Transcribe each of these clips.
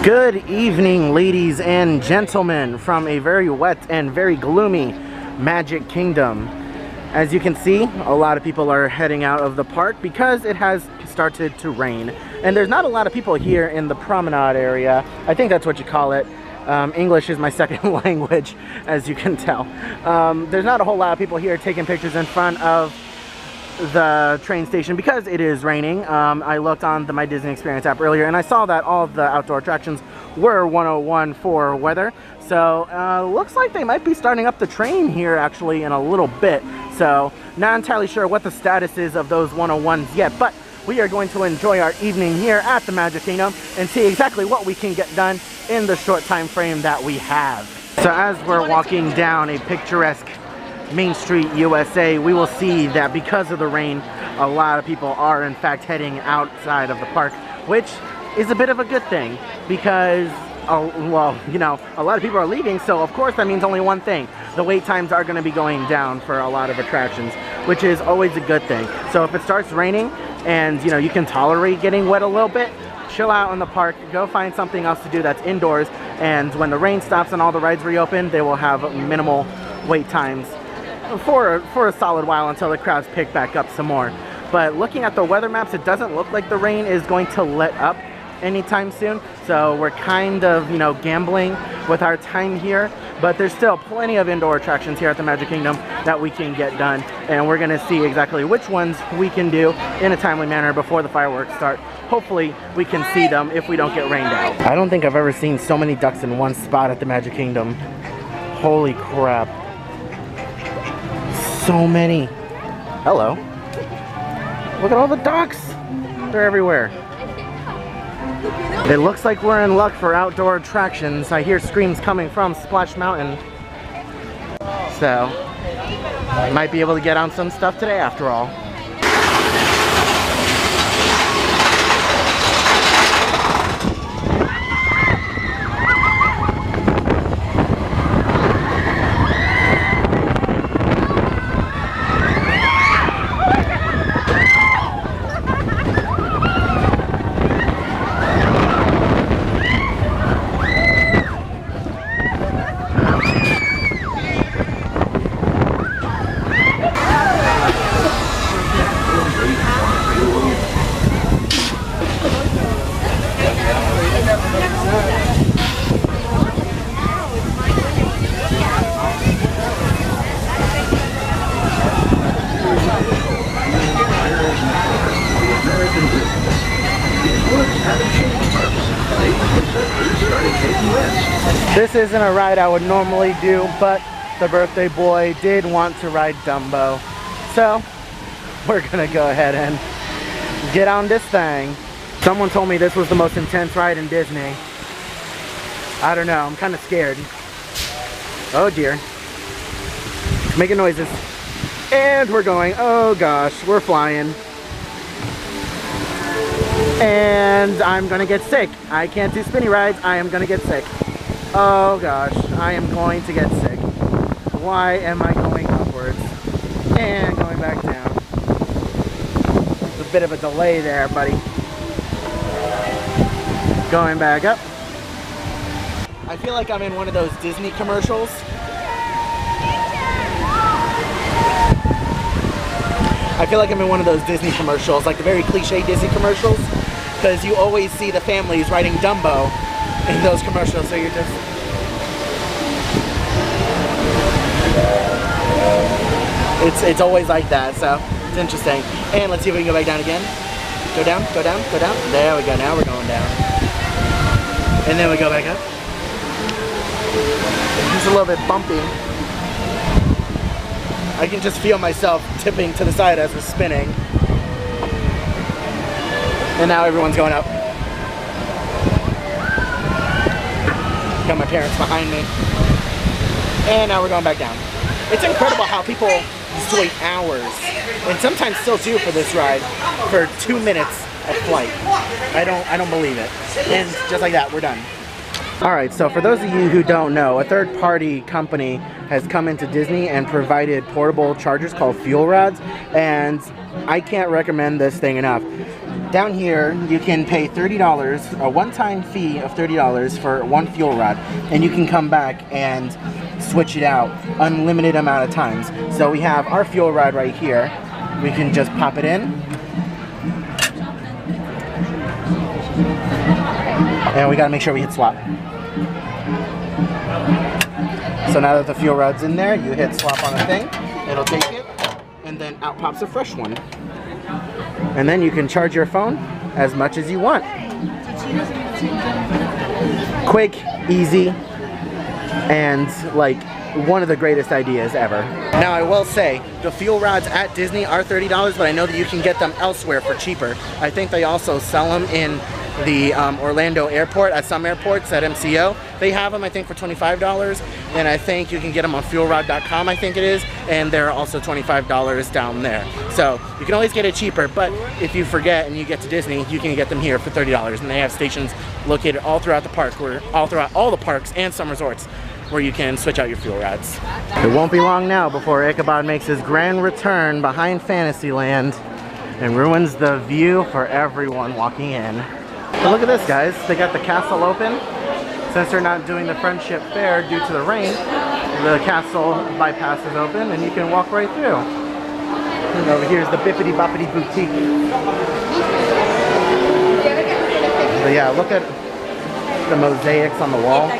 Good evening, ladies and gentlemen, from a very wet and very gloomy Magic Kingdom. As you can see, a lot of people are heading out of the park because it has started to rain. And there's not a lot of people here in the promenade area. I think that's what you call it. English is my second language, as you can tell. There's not a whole lot of people here taking pictures in front of the train station because it is raining. I looked on the My Disney Experience app earlier and I saw that all of the outdoor attractions were 101 for weather. So looks like they might be starting up the train here actually in a little bit. So not entirely sure what the status is of those 101s yet, but we are going to enjoy our evening here at the Magic Kingdom and see exactly what we can get done in the short time frame that we have. So as we're walking down a picturesque Main Street, USA, we will see that because of the rain, a lot of people are in fact heading outside of the park, which is a bit of a good thing because, well, you know, a lot of people are leaving, so of course that means only one thing. The wait times are going to be going down for a lot of attractions, which is always a good thing. So if it starts raining and, you know, you can tolerate getting wet a little bit, chill out in the park, go find something else to do that's indoors, and when the rain stops and all the rides reopen, they will have minimal wait times for a solid while until the crowds pick back up some more. But looking at the weather maps, it doesn't look like the rain is going to let up anytime soon, so we're kind of, you know, gambling with our time here, but there's still plenty of indoor attractions here at the Magic Kingdom that we can get done, and we're going to see exactly which ones we can do in a timely manner before the fireworks start. Hopefully we can see them if we don't get rained out. I don't think I've ever seen so many ducks in one spot at the Magic Kingdom. Holy crap. So many. Hello. Look at all the ducks. They're everywhere. It looks like we're in luck for outdoor attractions. I hear screams coming from Splash Mountain. So, I might be able to get on some stuff today after all. This isn't a ride I would normally do, but the birthday boy did want to ride Dumbo. So, we're gonna go ahead and get on this thing. Someone told me this was the most intense ride in Disney. I don't know, I'm kind of scared. Oh dear. Making noises. And we're going. Oh gosh, we're flying. And I'm gonna get sick. I can't do spinny rides. I am gonna get sick. Oh gosh, I am going to get sick. Why am I going upwards and going back down? There's a bit of a delay there, buddy. Going back up. I feel like I'm in one of those Disney commercials. I feel like I'm in one of those Disney commercials, like the very cliche Disney commercials, because you always see the families riding Dumbo in those commercials, so you're just... It's always like that, so it's interesting. And let's see if we can go back down again. Go down, go down, go down. There we go, now we're going down. And then we go back up. It's a little bit bumpy. I can just feel myself tipping to the side as we're spinning. And now everyone's going up. Got my parents behind me. And now we're going back down. It's incredible how people used to wait hours, and sometimes still do for this ride, for 2 minutes of flight. I don't believe it. And just like that, we're done. Alright, so for those of you who don't know, a third-party company has come into Disney and provided portable chargers called fuel rods, and I can't recommend this thing enough. down here you can pay $30, a one-time fee of $30 for one fuel rod, and you can come back and switch it out unlimited amount of times. So we have our fuel rod right here. We can just pop it in, and we gotta make sure we hit swap. So now that the fuel rod's in there, you hit swap on the thing, it'll take it, and then out pops a fresh one. And then you can charge your phone as much as you want. Quick, easy, and like one of the greatest ideas ever. Now I will say, the fuel rods at Disney are $30, but I know that you can get them elsewhere for cheaper. I think they also sell them in the Orlando airport, at some airports, at MCO. They have them, I think, for $25, and I think you can get them on fuelrod.com, I think it is, and they're also $25 down there. So you can always get it cheaper, but if you forget and you get to Disney, you can get them here for $30, and they have stations located all throughout the park, all throughout all the parks and some resorts, where you can switch out your fuel rods. It won't be long now before Ichabod makes his grand return behind Fantasyland and ruins the view for everyone walking in. But look at this, guys. They got the castle open. Since they're not doing the Friendship Fair due to the rain, the castle bypass is open and you can walk right through. And over here is the Bippity Boppity Boutique. But yeah, look at the mosaics on the wall.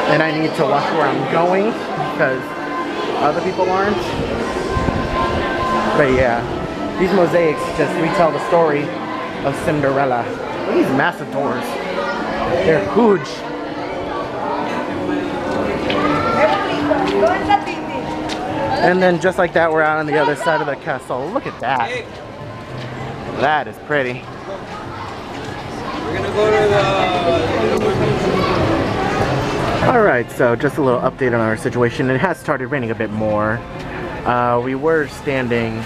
And I need to watch where I'm going because other people aren't. But yeah, these mosaics just retell the story of Cinderella. Look at these massive doors. They're huge. And then just like that, we're out on the other side of the castle. Look at that. That is pretty. We're gonna go to the... Alright, so just a little update on our situation. It has started raining a bit more. We were standing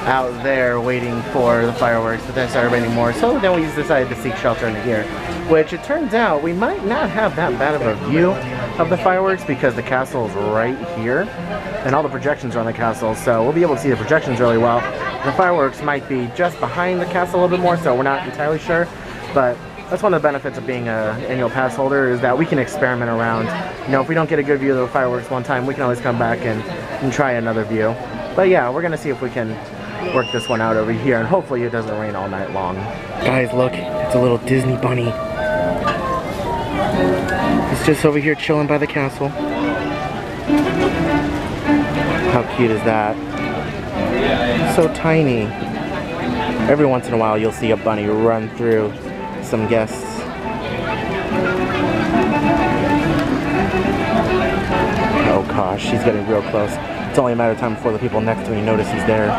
out there waiting for the fireworks, but then it started raining more, so then we decided to seek shelter in here, which it turns out we might not have that bad of a view of the fireworks because the castle is right here and all the projections are on the castle, so we'll be able to see the projections really well. The fireworks might be just behind the castle a little bit more, so we're not entirely sure, but that's one of the benefits of being an annual pass holder, is that we can experiment around. You know, if we don't get a good view of the fireworks one time, we can always come back and try another view. But yeah, we're gonna see if we can work this one out over here, and hopefully it doesn't rain all night long. Guys, look, it's a little Disney bunny. It's just over here chilling by the castle. How cute is that? So tiny. Every once in a while you'll see a bunny run through some guests. Oh gosh, she's getting real close. It's only a matter of time before the people next to me notice he's there.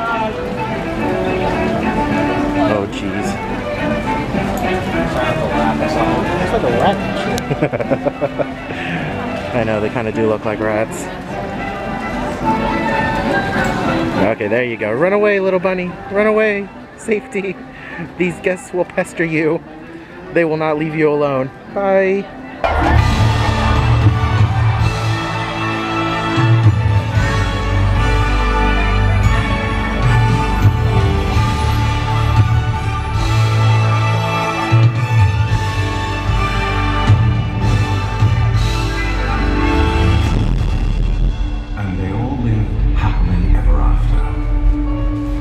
Oh jeez. It's like a rat. I know, they kind of do look like rats. Okay, there you go. Run away, little bunny. Run away. Safety. These guests will pester you. They will not leave you alone. Bye.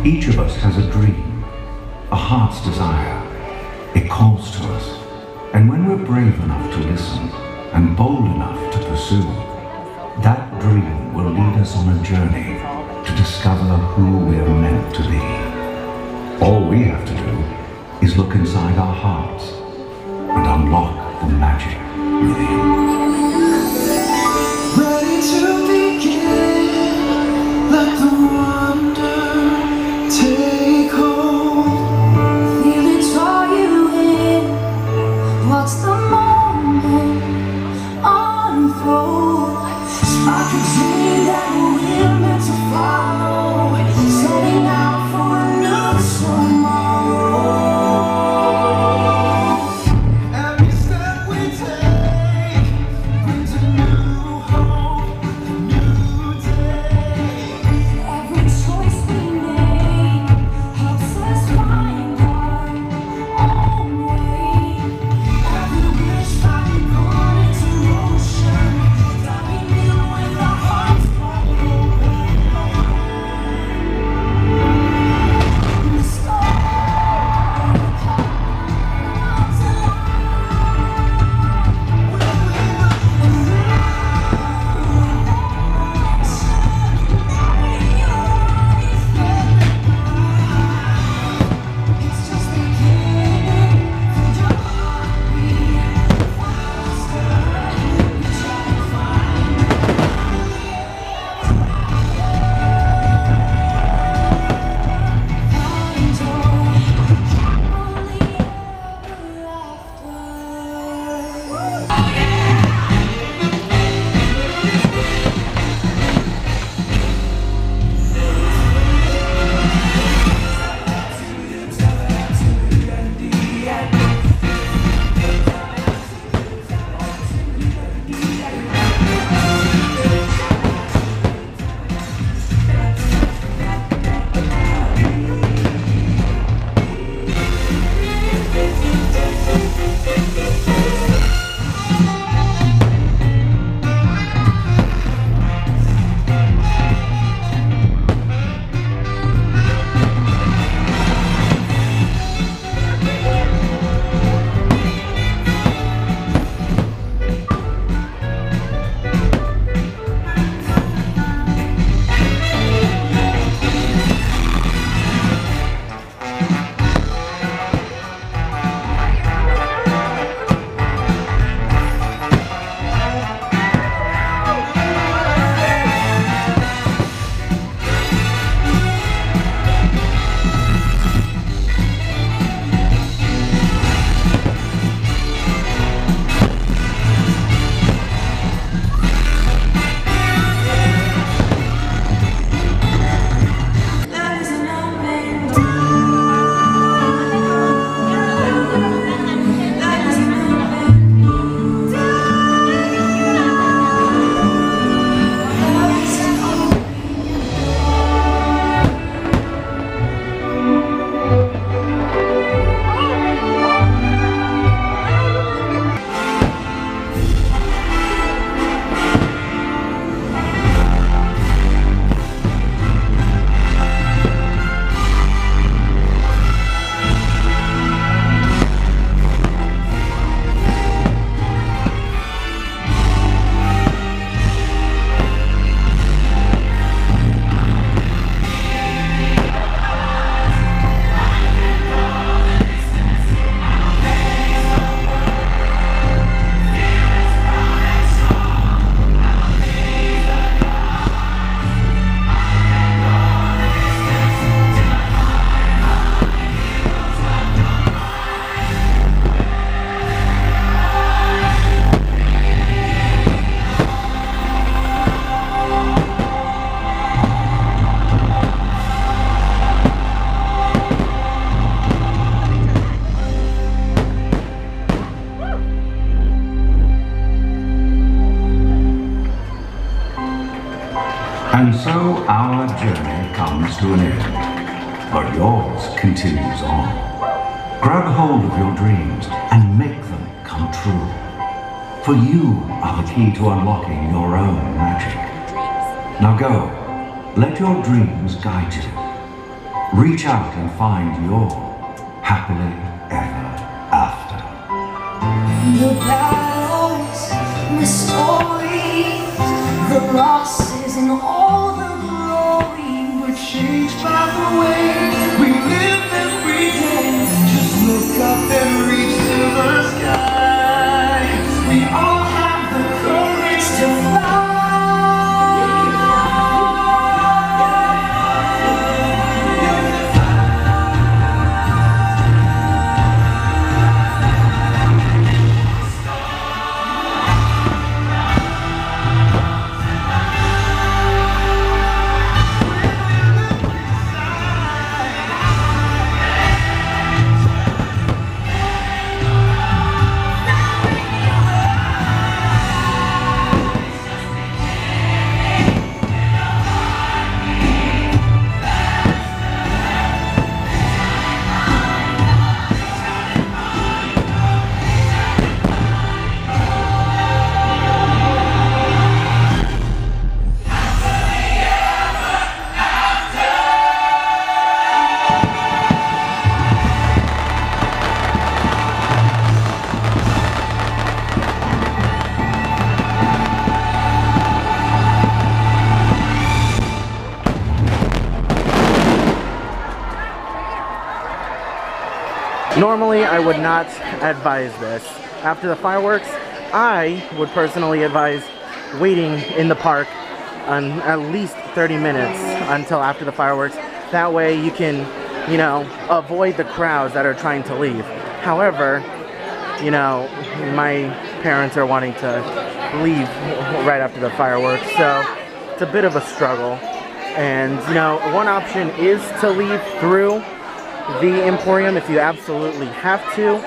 Each of us has a dream, a heart's desire. It calls to us. And when we're brave enough to listen and bold enough to pursue, that dream will lead us on a journey to discover who we're meant to be. All we have to do is look inside our hearts and unlock the magic within. Ready to begin, let the wonder take hold. Feelings draw you in. Watch the moment unfold. Spark a dream that we're meant to follow. Setting out for a new tomorrow. Every step we take brings a new hope, a new day. Every choice we make helps us find our And so our journey comes to an end, but yours continues on. Grab hold of your dreams and make them come true. For you are the key to unlocking your own magic. Now go, let your dreams guide you. Reach out and find your happily ever after. The battles, the stories, the losses, and all the glory were changed by the way we live every day. Just look up and reach to the sky. We all have the courage to fly. Normally, I would not advise this. After the fireworks, I would personally advise waiting in the park at least 30 minutes until after the fireworks. That way you can, you know, avoid the crowds that are trying to leave. However, you know, my parents are wanting to leave right after the fireworks, so it's a bit of a struggle. And, you know, one option is to leave through the Emporium if you absolutely have to.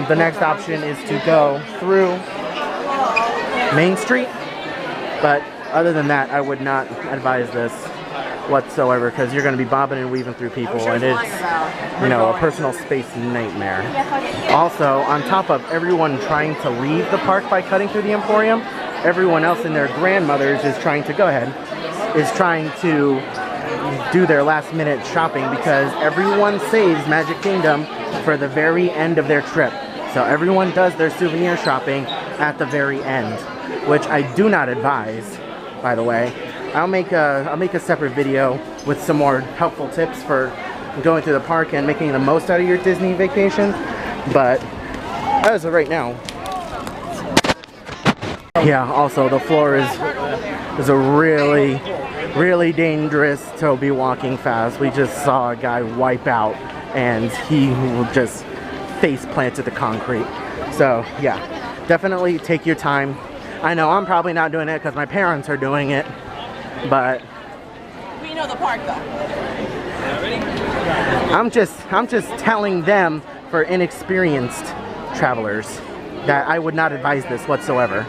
The next option is to go through Main Street, but other than that, I would not advise this whatsoever because you're going to be bobbing and weaving through people, and it's, you know, a personal space nightmare. Also, on top of everyone trying to leave the park by cutting through the Emporium, everyone else and their grandmothers is trying to do their last minute shopping because everyone saves Magic Kingdom for the very end of their trip. So everyone does their souvenir shopping at the very end, which I do not advise, by the way. I'll make a separate video with some more helpful tips for going through the park and making the most out of your Disney vacation. But as of right now, yeah, also the floor is a really dangerous to be walking fast. We just saw a guy wipe out and he just face planted the concrete. So yeah, definitely take your time. I know I'm probably not doing it because my parents are doing it, but we know the park though. I'm just telling them, for inexperienced travelers, that I would not advise this whatsoever.